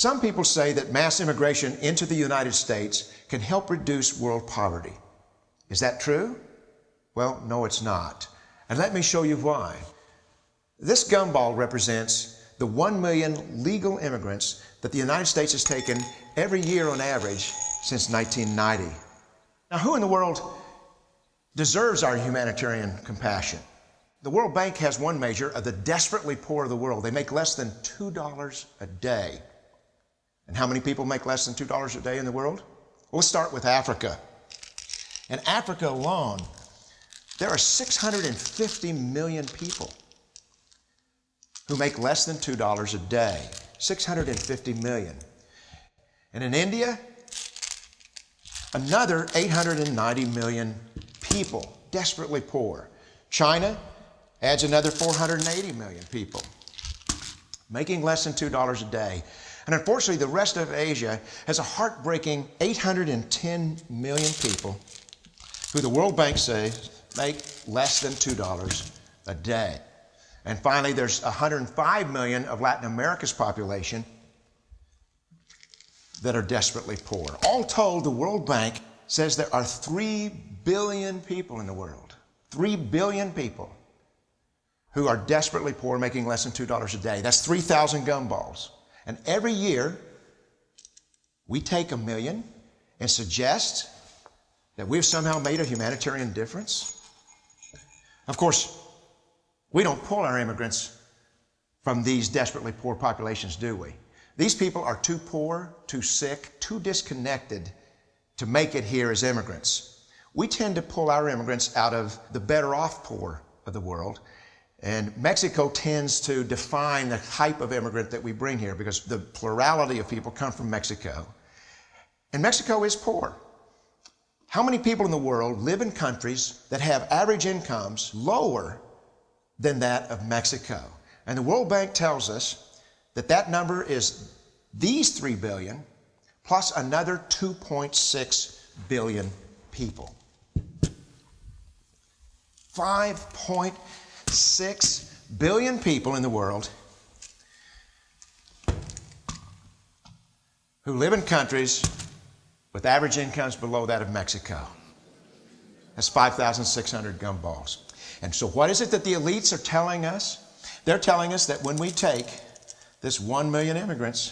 Some people say that mass immigration into the United States can help reduce world poverty. Is that true? Well, no, it's not. And let me show you why. This gumball represents the 1 million legal immigrants that the United States has taken every year on average since 1990. Now, who in the world deserves our humanitarian compassion? The World Bank has one measure of the desperately poor of the world. They make less than $2 a day. And how many people make less than $2 a day in the world? Well, let's start with Africa. In Africa alone, there are 650 million people who make less than $2 a day. 650 million. And in India, another 890 million people, desperately poor. China adds another 480 million people, making less than $2 a day. And unfortunately, the rest of Asia has a heartbreaking 810 million people who the World Bank says make less than $2 a day. And finally, there's 105 million of Latin America's population that are desperately poor. All told, the World Bank says there are 3 billion people in the world, 3 billion people who are desperately poor, making less than $2 a day. That's 3,000 gumballs. And every year, we take 1 million and suggest that we've somehow made a humanitarian difference. Of course, we don't pull our immigrants from these desperately poor populations, do we? These people are too poor, too sick, too disconnected to make it here as immigrants. We tend to pull our immigrants out of the better off poor of the world. And Mexico tends to define the type of immigrant that we bring here because the plurality of people come from Mexico. And Mexico is poor. How many people in the world live in countries that have average incomes lower than that of Mexico? And the World Bank tells us that that number is these 3 billion plus another 2.6 billion people. 5.6 billion people in the world who live in countries with average incomes below that of Mexico. That's 5,600 gumballs. And so what is it that the elites are telling us? They're telling us that when we take this 1 million immigrants,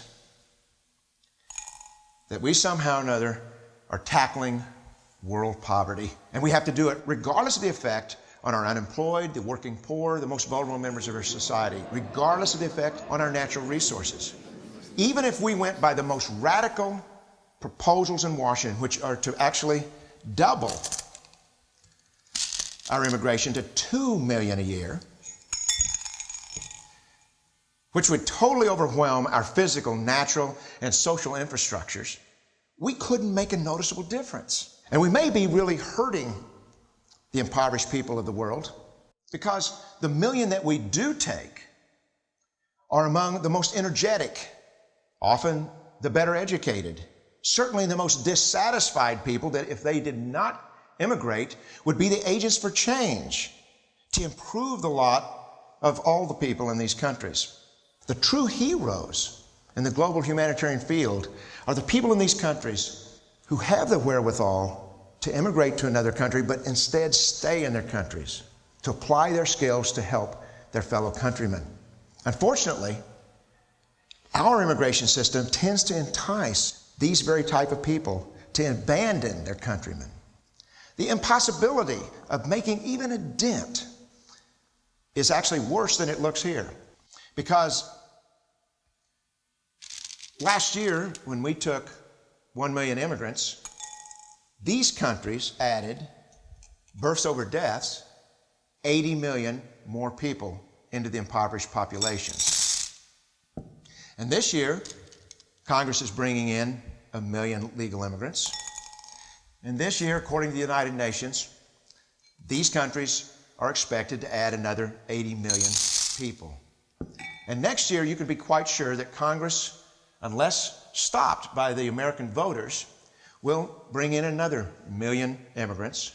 that we somehow or another are tackling world poverty. And we have to do it regardless of the effect on our unemployed, the working poor, the most vulnerable members of our society, regardless of the effect on our natural resources. Even if we went by the most radical proposals in Washington, which are to actually double our immigration to 2 million a year, which would totally overwhelm our physical, natural, and social infrastructures, we couldn't make a noticeable difference. And we may be really hurting the impoverished people of the world because the million that we do take are among the most energetic, often the better educated, certainly the most dissatisfied people that if they did not immigrate would be the agents for change to improve the lot of all the people in these countries. The true heroes in the global humanitarian field are the people in these countries who have the wherewithal to immigrate to another country, but instead stay in their countries, to apply their skills to help their fellow countrymen. Unfortunately, our immigration system tends to entice these very type of people to abandon their countrymen. The impossibility of making even a dent is actually worse than it looks here. Because last year, when we took 1 million immigrants, these countries added, births over deaths, 80 million more people into the impoverished populations. And this year, Congress is bringing in 1 million legal immigrants. And this year, according to the United Nations, these countries are expected to add another 80 million people. And next year, you can be quite sure that Congress, unless stopped by the American voters, will bring in another 1 million immigrants.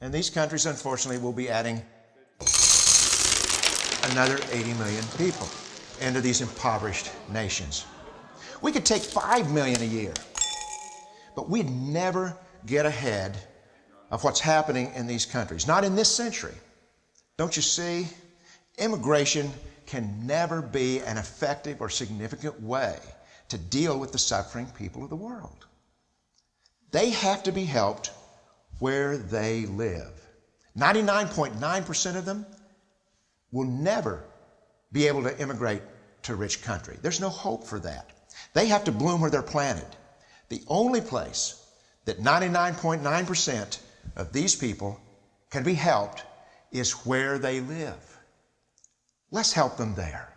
And these countries, unfortunately, will be adding another 80 million people into these impoverished nations. We could take 5 million a year. But we'd never get ahead of what's happening in these countries. Not in this century. Don't you see? Immigration can never be an effective or significant way to deal with the suffering people of the world. They have to be helped where they live. 99.9% of them will never be able to immigrate to a rich country. There's no hope for that. They have to bloom where they're planted. The only place that 99.9% of these people can be helped is where they live. Let's help them there.